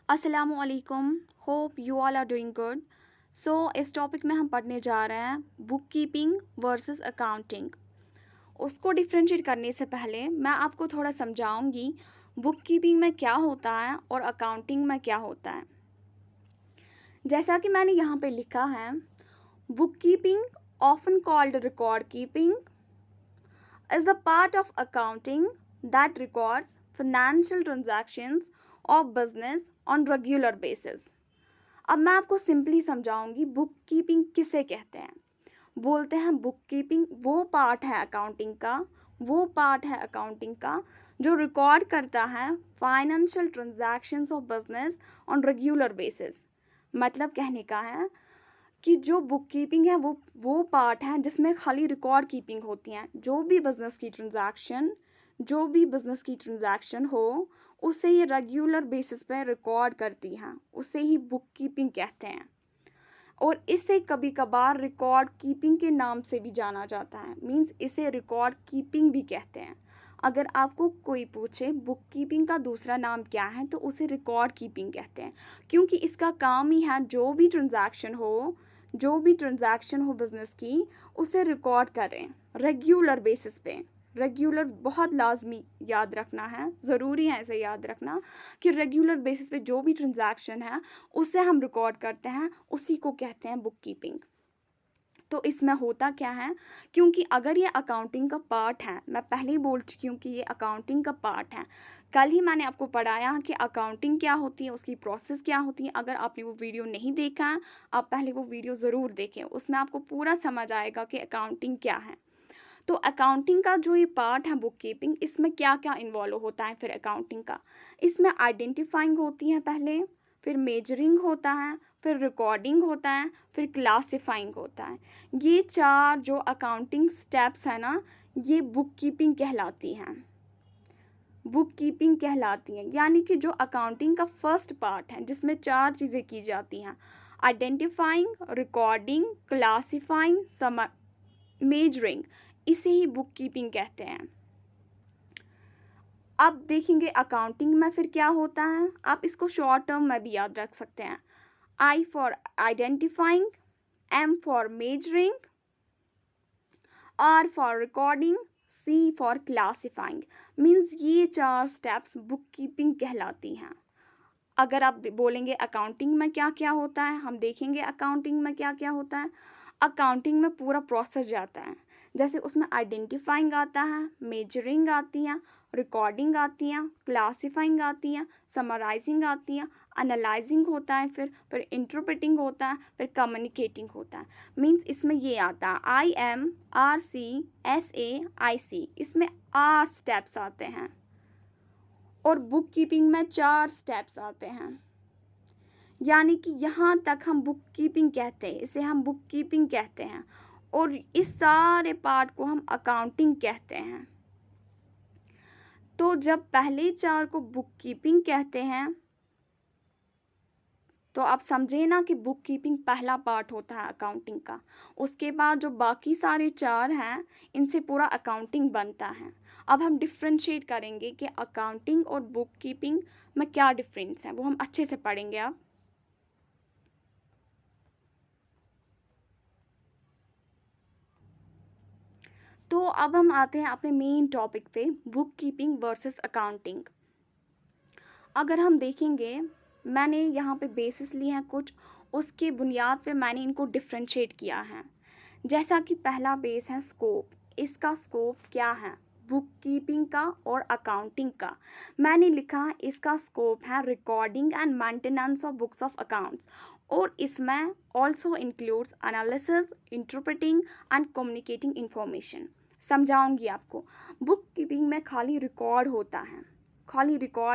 असलकुम। Hope you all are doing good. So इस topic में हम पढ़ने जा रहे हैं बुक कीपिंग वर्सेस अकाउंटिंग। उसको डिफ्रेंशिएट करने से पहले मैं आपको थोड़ा समझाऊंगी बुक कीपिंग में क्या होता है और अकाउंटिंग में क्या होता है। जैसा कि मैंने यहाँ पे लिखा है, book keeping often called record keeping is the part of accounting that records financial transactions of business on regular basis। अब मैं आपको सिंपली समझाऊंगी बुक कीपिंग किसे कहते हैं। बोलते हैं बुक कीपिंग वो पार्ट है अकाउंटिंग का जो रिकॉर्ड करता है financial transactions of business on regular basis. मतलब कहने का है कि जो बुक कीपिंग है वो पार्ट है जिसमें खाली रिकॉर्ड कीपिंग होती हैं। जो भी बिजनेस की ट्रांजैक्शन हो उसे ये रेगुलर बेसिस पे रिकॉर्ड करती हैं, उसे ही बुक कीपिंग कहते हैं। और इसे कभी कभार रिकॉर्ड कीपिंग के नाम से भी जाना जाता है, मींस इसे रिकॉर्ड कीपिंग भी कहते हैं। अगर आपको कोई पूछे बुक कीपिंग का दूसरा नाम क्या है तो उसे रिकॉर्ड कीपिंग कहते हैं, क्योंकि इसका काम ही है जो भी ट्रांजैक्शन हो बिजनेस की उसे रिकॉर्ड करें रेगुलर बेसिस पे। रेगुलर बहुत लाजमी याद रखना है, ज़रूरी है इसे याद रखना कि रेगुलर बेसिस पे जो भी ट्रांजैक्शन है उसे हम रिकॉर्ड करते हैं, उसी को कहते हैं बुक कीपिंग। तो इसमें होता क्या है, क्योंकि अगर ये अकाउंटिंग का पार्ट है, मैं पहले ही बोल चुकी हूँ कि ये अकाउंटिंग का पार्ट है। कल ही मैंने आपको पढ़ाया कि अकाउंटिंग क्या होती है, उसकी प्रोसेस क्या होती है। अगर आपने वो वीडियो नहीं देखा है, आप पहले वो वीडियो ज़रूर देखें, उसमें आपको पूरा समझ आएगा कि अकाउंटिंग क्या है। तो अकाउंटिंग का जो ये पार्ट है बुक कीपिंग, इसमें क्या क्या इन्वॉल्व होता है फिर अकाउंटिंग का। इसमें आइडेंटिफाइंग होती है पहले, फिर मेजरिंग होता है, फिर रिकॉर्डिंग होता है, फिर क्लासिफाइंग होता है। ये चार जो अकाउंटिंग स्टेप्स है ना, ये बुक कीपिंग कहलाती हैं। यानी कि जो अकाउंटिंग का फर्स्ट पार्ट है जिसमें चार चीज़ें की जाती हैं, आइडेंटिफाइंग, रिकॉर्डिंग, क्लासिफाइंग, मेजरिंग, इसे ही बुक कीपिंग कहते हैं। अब देखेंगे अकाउंटिंग में फिर क्या होता है। आप इसको शॉर्ट टर्म में भी याद रख सकते हैं। I for identifying, M for measuring, R for recording, C for classifying. Means ये चार स्टेप्स बुक कीपिंग कहलाती हैं। अगर आप बोलेंगे अकाउंटिंग में क्या क्या होता है, हम देखेंगे अकाउंटिंग में क्या क्या होता है। अकाउंटिंग में पूरा प्रोसेस जाता है, जैसे उसमें आइडेंटिफाइंग आता है, मेजरिंग आती है, रिकॉर्डिंग आती है, क्लासिफाइंग आती है, समराइजिंग आती है, एनालाइजिंग होता है, फिर इंटरप्रेटिंग होता है, फिर कम्युनिकेटिंग होता है। मीन्स इसमें ये आता है IMRCSAIC, इसमें 8 स्टेप्स आते हैं और बुक कीपिंग में 4 स्टेप्स आते हैं। यानी कि यहाँ तक हम बुक कीपिंग कहते हैं, इसे हम बुक कीपिंग कहते हैं, और इस सारे पार्ट को हम अकाउंटिंग कहते हैं। तो जब पहले 4 को बुक कीपिंग कहते हैं तो आप समझे ना कि बुक कीपिंग पहला पार्ट होता है अकाउंटिंग का। उसके बाद जो बाकी सारे 4 हैं इनसे पूरा अकाउंटिंग बनता है। अब हम डिफ्रेंशिएट करेंगे कि अकाउंटिंग और बुक कीपिंग में क्या डिफरेंस है, वो हम अच्छे से पढ़ेंगे अब। तो अब हम आते हैं अपने मेन टॉपिक पे, बुक कीपिंग वर्सेस अकाउंटिंग। अगर हम देखेंगे, मैंने यहाँ पे बेसिस लिए हैं कुछ, उसके बुनियाद पे मैंने इनको डिफ्रेंशिएट किया है। जैसा कि पहला बेस है स्कोप। इसका स्कोप क्या है बुक कीपिंग का और अकाउंटिंग का। मैंने लिखा है इसका स्कोप है recording and maintenance of books of accounts, और इसमें also includes analysis, interpreting and communicating information. समझाऊंगी आपको। बुक कीपिंग में खाली रिकॉर्ड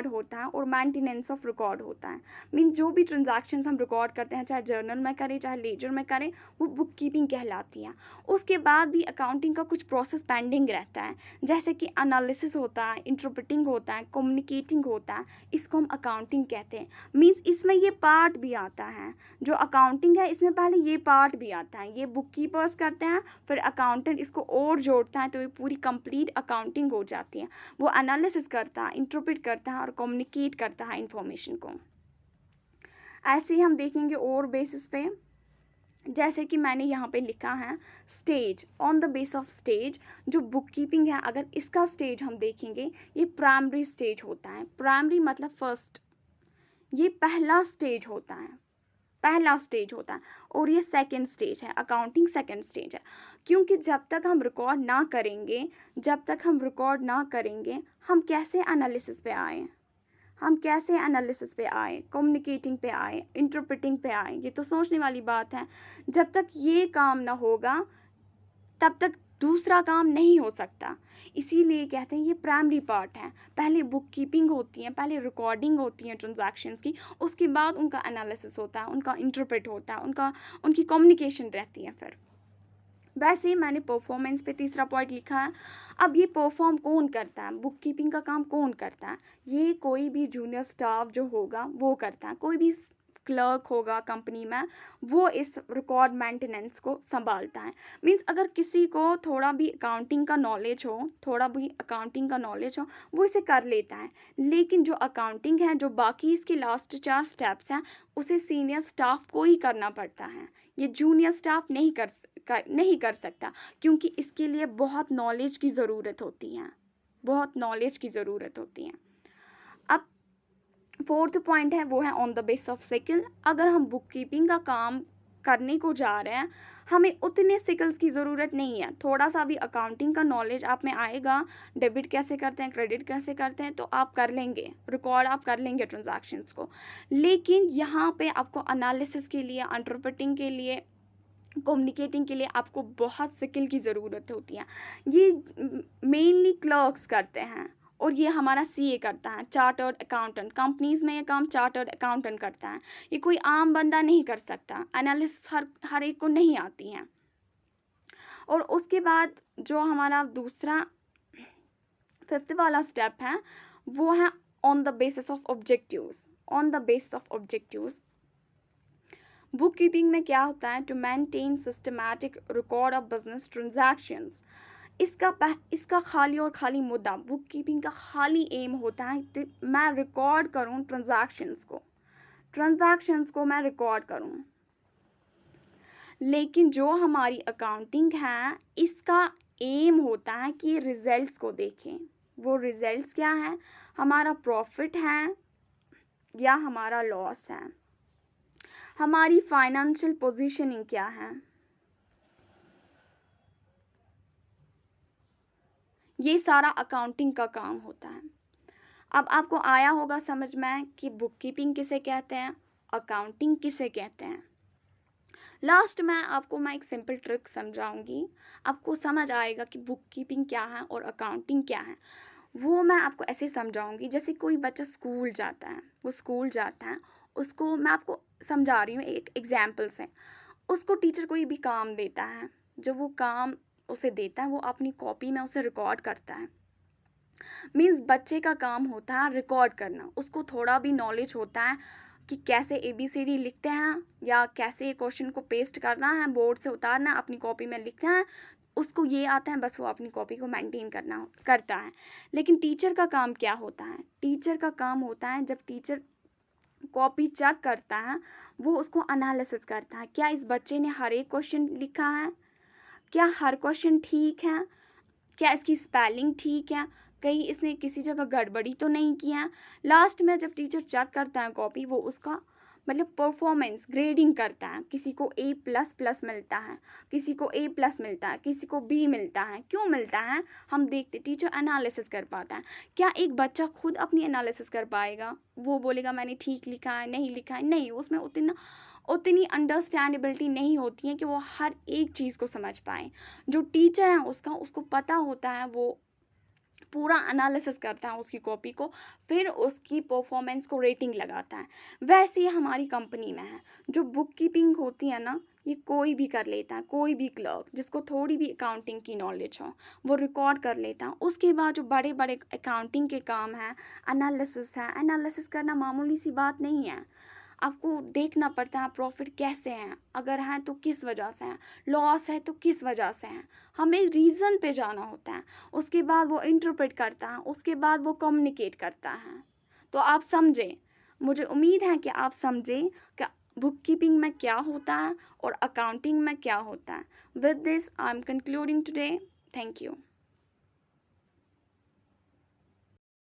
होता है और मेंटेनेंस ऑफ रिकॉर्ड होता है। मीन्स जो भी ट्रांजैक्शंस हम रिकॉर्ड करते हैं, चाहे जर्नल में करें चाहे लेजर में करें, वो बुक कीपिंग कहलाती है। उसके बाद भी अकाउंटिंग का कुछ प्रोसेस पेंडिंग रहता है, जैसे कि एनालिसिस होता है, इंटरप्रेटिंग होता है, कम्युनिकेटिंग होता है, इसको हम अकाउंटिंग कहते हैं। मीन्स इसमें ये पार्ट भी आता है, जो अकाउंटिंग है इसमें पहले ये पार्ट भी आता है। ये बुक कीपर्स करते हैं, फिर अकाउंटेंट इसको और जोड़ता है तो ये पूरी कंप्लीट अकाउंटिंग हो जाती है। वो एनालिसिस करता है, इंटरप्रेट करता है और कम्युनिकेट करता है इंफॉर्मेशन को। ऐसे ही हम देखेंगे और बेसिस पे, जैसे कि मैंने यहाँ पे लिखा है stage, on the base of stage. जो बुक कीपिंग है, अगर इसका स्टेज हम देखेंगे, ये प्राइमरी स्टेज होता है। प्राइमरी मतलब फर्स्ट, ये पहला स्टेज होता है, पहला स्टेज होता है। और ये सेकंड स्टेज है, अकाउंटिंग सेकंड स्टेज है। क्योंकि जब तक हम रिकॉर्ड ना करेंगे, जब तक हम रिकॉर्ड ना करेंगे, हम कैसे एनालिसिस पे आए, हम कैसे एनालिसिस पे आए, कम्युनिकेटिंग पे आए, इंटरप्रेटिंग पे आए, ये तो सोचने वाली बात है। जब तक ये काम ना होगा, तब तक दूसरा काम नहीं हो सकता। इसीलिए कहते हैं ये प्राइमरी पार्ट है। पहले बुक कीपिंग होती है, पहले रिकॉर्डिंग होती है ट्रांजैक्शंस की, उसके बाद उनका एनालिसिस होता है, उनका इंटरप्रेट होता है, उनकी कम्युनिकेशन रहती है। फिर वैसे ही मैंने परफॉर्मेंस पे तीसरा पॉइंट लिखा है। अब ये परफॉर्म कौन करता है, बुक कीपिंग का काम कौन करता है? ये कोई भी जूनियर स्टाफ जो होगा वो करता है, कोई भी क्लर्क होगा कंपनी में, वो इस रिकॉर्ड मेंटेनेंस को संभालता है। मीन्स अगर किसी को थोड़ा भी अकाउंटिंग का नॉलेज हो, थोड़ा भी अकाउंटिंग का नॉलेज हो, वो इसे कर लेता है। लेकिन जो अकाउंटिंग है, जो बाकी इसके लास्ट 4 स्टेप्स हैं, उसे सीनियर स्टाफ को ही करना पड़ता है। ये जूनियर स्टाफ नहीं कर सकता, क्योंकि इसके लिए बहुत नॉलेज की ज़रूरत होती है, बहुत नॉलेज की ज़रूरत होती है। अब फोर्थ पॉइंट है, वो है on the base of skill. अगर हम बुक कीपिंग का काम करने को जा रहे हैं, हमें उतने स्किल्स की ज़रूरत नहीं है। थोड़ा सा भी अकाउंटिंग का नॉलेज आप में आएगा, डेबिट कैसे करते हैं, क्रेडिट कैसे करते हैं, तो आप कर लेंगे, रिकॉर्ड आप कर लेंगे ट्रांजैक्शंस को। लेकिन यहाँ पे आपको एनालिसिस के लिए, इंटरप्रेटिंग के लिए, कम्युनिकेटिंग के लिए आपको बहुत स्किल की ज़रूरत होती है। ये मेनली क्लर्क्स करते हैं, और ये हमारा सीए करता है, चार्टर्ड अकाउंटेंट। कंपनीज में ये काम चार्टर्ड अकाउंटेंट करता है, ये कोई आम बंदा नहीं कर सकता। एनालिसिस हर एक को नहीं आती हैं। और उसके बाद जो हमारा दूसरा फिफ्थ वाला स्टेप है, वो है on the basis of objectives. On the basis of objectives, book keeping में क्या होता है? To maintain systematic record of business transactions. इसका खाली और खाली मुद्दा, बुक कीपिंग का खाली एम होता है कि मैं रिकॉर्ड करूं ट्रांजैक्शंस को मैं रिकॉर्ड करूं। लेकिन जो हमारी अकाउंटिंग है, इसका एम होता है कि रिजल्ट्स को देखें। वो रिजल्ट्स क्या है? हमारा प्रॉफिट है या हमारा लॉस है, हमारी फाइनेंशियल पोजीशनिंग क्या है। ये सारा अकाउंटिंग का काम होता है। अब आपको आया होगा समझ में कि बुक कीपिंग किसे कहते हैं, अकाउंटिंग किसे कहते हैं। लास्ट में आपको मैं एक सिंपल ट्रिक समझाऊंगी, आपको समझ आएगा कि बुक कीपिंग क्या है और अकाउंटिंग क्या है। वो मैं आपको ऐसे समझाऊंगी, जैसे कोई बच्चा स्कूल जाता है, वो स्कूल जाता है, उसको मैं आपको समझा रही हूँ एक एग्जाम्पल से। उसको टीचर कोई भी काम देता है, जब वो काम उसे देता है, वो अपनी कॉपी में उसे रिकॉर्ड करता है। मीन्स बच्चे का काम होता है रिकॉर्ड करना। उसको थोड़ा भी नॉलेज होता है कि कैसे ABCD लिखते हैं, या कैसे क्वेश्चन को पेस्ट करना है, बोर्ड से उतारना है, अपनी कॉपी में लिखना है, उसको ये आता है, बस वो अपनी कॉपी को मेंटेन करता है। लेकिन टीचर का काम क्या होता है? टीचर का काम होता है, जब टीचर कॉपी चेक करता है, वो उसको एनालिसिस करता है, क्या इस बच्चे ने हर एक क्वेश्चन लिखा है, क्या हर क्वेश्चन ठीक है, क्या इसकी स्पेलिंग ठीक है, कहीं इसने किसी जगह गड़बड़ी तो नहीं किया है। लास्ट में जब टीचर चेक करता है कॉपी, वो उसका मतलब परफॉर्मेंस ग्रेडिंग करता है। किसी को A++ मिलता है, किसी को A+ मिलता है, किसी को B मिलता है। क्यों मिलता है? हम देखते, टीचर एनालिसिस कर पाता है। क्या एक बच्चा खुद अपनी एनालिसिस कर पाएगा? वो बोलेगा मैंने ठीक लिखा है, नहीं लिखा है? नहीं, उसमें उतनी अंडरस्टैंडेबिलिटी नहीं होती है कि वो हर एक चीज़ को समझ पाए। जो टीचर है उसको पता होता है, वो पूरा एनालिसिस करता है उसकी कॉपी को, फिर उसकी परफॉर्मेंस को रेटिंग लगाता है। वैसे ही हमारी कंपनी में है, जो बुक कीपिंग होती है ना, ये कोई भी कर लेता है, कोई भी क्लर्क जिसको थोड़ी भी अकाउंटिंग की नॉलेज हो, वो रिकॉर्ड कर लेता है। उसके बाद जो बड़े बड़े अकाउंटिंग के काम हैं, एनालिसिस है, एनालिसिस करना मामूली सी बात नहीं है। आपको देखना पड़ता है प्रॉफिट कैसे हैं, अगर हैं तो किस वजह से हैं, लॉस है तो किस वजह से हैं, हमें रीज़न पे जाना होता है। उसके बाद वो इंटरप्रेट करता है, उसके बाद वो कम्युनिकेट करता है। तो आप समझें, मुझे उम्मीद है कि आप समझें कि बुक कीपिंग में क्या होता है और अकाउंटिंग में क्या होता है। With this I am concluding today. Thank you.